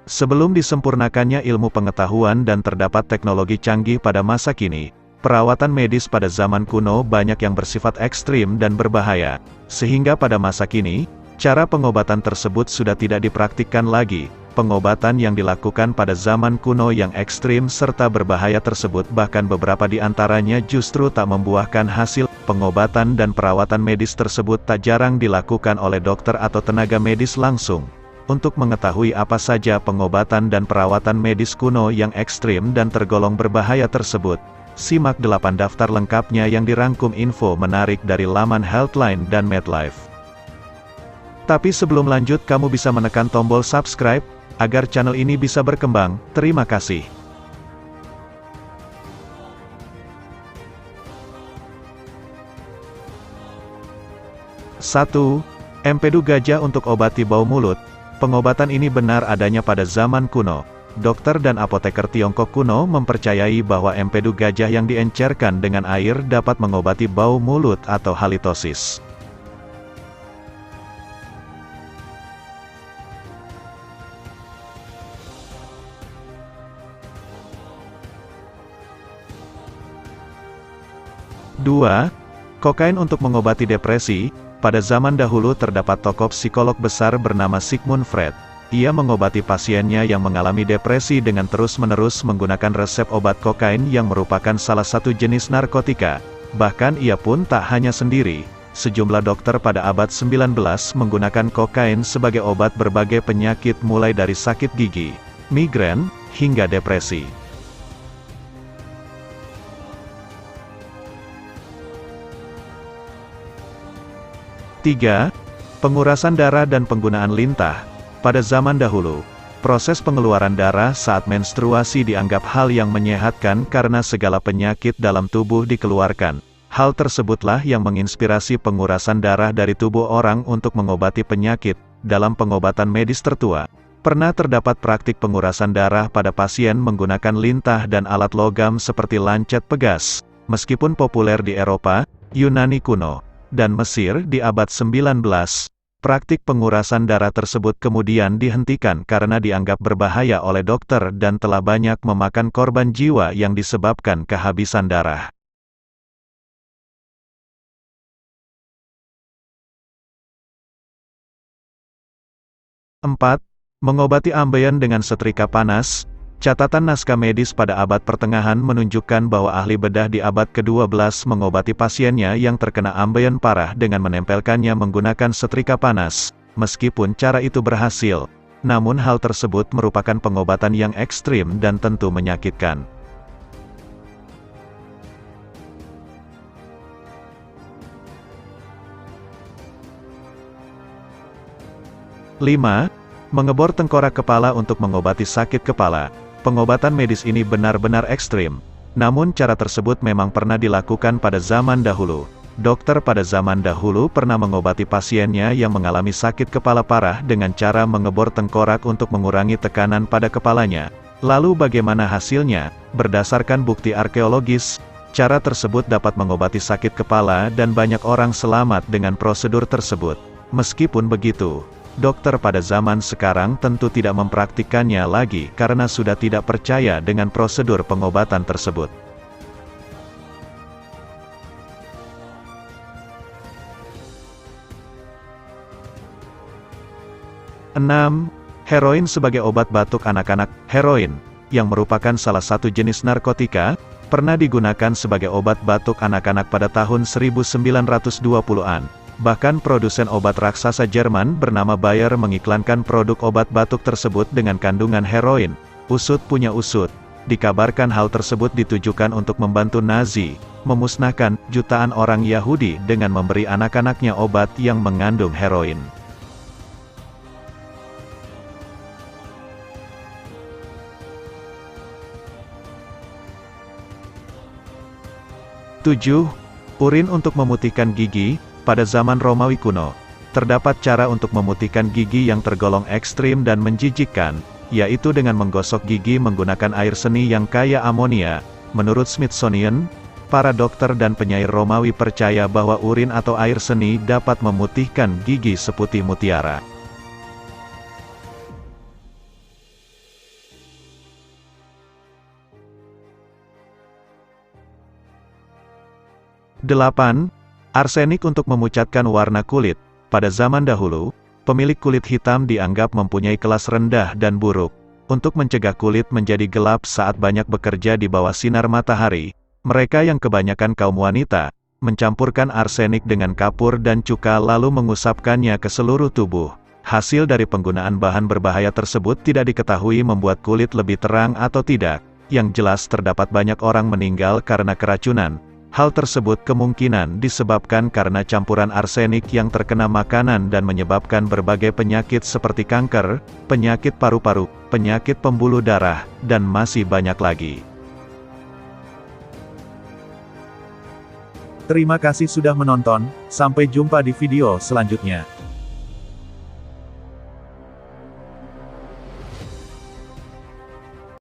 Sebelum disempurnakannya ilmu pengetahuan dan terdapat teknologi canggih pada masa kini, perawatan medis pada zaman kuno banyak yang bersifat ekstrim dan berbahaya, sehingga pada masa kini, cara pengobatan tersebut sudah tidak dipraktikkan lagi. Pengobatan yang dilakukan pada zaman kuno yang ekstrim serta berbahaya tersebut bahkan beberapa di antaranya justru tak membuahkan hasil. Pengobatan dan perawatan medis tersebut tak jarang dilakukan oleh dokter atau tenaga medis langsung. Untuk mengetahui apa saja pengobatan dan perawatan medis kuno yang ekstrim dan tergolong berbahaya tersebut, simak 8 daftar lengkapnya yang dirangkum info menarik dari laman Healthline dan MedLife. Tapi sebelum lanjut, kamu bisa menekan tombol subscribe, agar channel ini bisa berkembang. Terima kasih. Satu, Empedu gajah untuk obati bau mulut. Pengobatan ini benar adanya pada zaman kuno. Dokter dan apoteker Tiongkok kuno mempercayai bahwa empedu gajah yang diencerkan dengan air dapat mengobati bau mulut atau halitosis. Dua, kokain untuk mengobati depresi. Pada zaman dahulu terdapat tokoh psikolog besar bernama Sigmund Freud. Ia mengobati pasiennya yang mengalami depresi dengan terus-menerus menggunakan resep obat kokain yang merupakan salah satu jenis narkotika. Bahkan ia pun tak hanya sendiri. Sejumlah dokter pada abad 19 menggunakan kokain sebagai obat berbagai penyakit mulai dari sakit gigi, migrain, hingga depresi. 3. Pengurasan darah dan penggunaan lintah. Pada zaman dahulu, proses pengeluaran darah saat menstruasi dianggap hal yang menyehatkan karena segala penyakit dalam tubuh dikeluarkan. Hal tersebutlah yang menginspirasi pengurasan darah dari tubuh orang untuk mengobati penyakit. Dalam pengobatan medis tertua, pernah terdapat praktik pengurasan darah pada pasien menggunakan lintah dan alat logam seperti lancet pegas. Meskipun populer di Eropa, Yunani kuno, dan Mesir di abad 19, praktik pengurasan darah tersebut kemudian dihentikan karena dianggap berbahaya oleh dokter dan telah banyak memakan korban jiwa yang disebabkan kehabisan darah. Empat, mengobati ambeien dengan setrika panas. Catatan naskah medis pada abad pertengahan menunjukkan bahwa ahli bedah di abad ke-12 mengobati pasiennya yang terkena ambeien parah dengan menempelkannya menggunakan setrika panas. Meskipun cara itu berhasil, namun hal tersebut merupakan pengobatan yang ekstrim dan tentu menyakitkan. 5. Mengebor tengkorak kepala untuk mengobati sakit kepala. Pengobatan medis ini benar-benar ekstrim. Namun cara tersebut memang pernah dilakukan pada zaman dahulu. Dokter pada zaman dahulu pernah mengobati pasiennya yang mengalami sakit kepala parah dengan cara mengebor tengkorak untuk mengurangi tekanan pada kepalanya. Lalu bagaimana hasilnya? Berdasarkan bukti arkeologis, cara tersebut dapat mengobati sakit kepala dan banyak orang selamat dengan prosedur tersebut. Meskipun begitu, dokter pada zaman sekarang tentu tidak mempraktikkannya lagi karena sudah tidak percaya dengan prosedur pengobatan tersebut. Enam, heroin sebagai obat batuk anak-anak. Heroin, yang merupakan salah satu jenis narkotika, pernah digunakan sebagai obat batuk anak-anak pada tahun 1920-an. Bahkan produsen obat raksasa Jerman bernama Bayer mengiklankan produk obat batuk tersebut dengan kandungan heroin. Usut punya usut. Dikabarkan hal tersebut ditujukan untuk membantu Nazi memusnahkan jutaan orang Yahudi dengan memberi anak-anaknya obat yang mengandung heroin. Tujuh, urin untuk memutihkan gigi. Pada zaman Romawi kuno, terdapat cara untuk memutihkan gigi yang tergolong ekstrim dan menjijikkan, yaitu dengan menggosok gigi menggunakan air seni yang kaya amonia. Menurut Smithsonian, para dokter dan penyair Romawi percaya bahwa urin atau air seni dapat memutihkan gigi seputih mutiara. 8. Arsenik untuk memutihkan warna kulit. Pada zaman dahulu, pemilik kulit hitam dianggap mempunyai kelas rendah dan buruk. Untuk mencegah kulit menjadi gelap saat banyak bekerja di bawah sinar matahari, mereka yang kebanyakan kaum wanita, mencampurkan arsenik dengan kapur dan cuka lalu mengusapkannya ke seluruh tubuh. Hasil dari penggunaan bahan berbahaya tersebut tidak diketahui membuat kulit lebih terang atau tidak. Yang jelas terdapat banyak orang meninggal karena keracunan. Hal tersebut kemungkinan disebabkan karena campuran arsenik yang terkena makanan dan menyebabkan berbagai penyakit seperti kanker, penyakit paru-paru, penyakit pembuluh darah, dan masih banyak lagi. Terima kasih sudah menonton, sampai jumpa di video selanjutnya.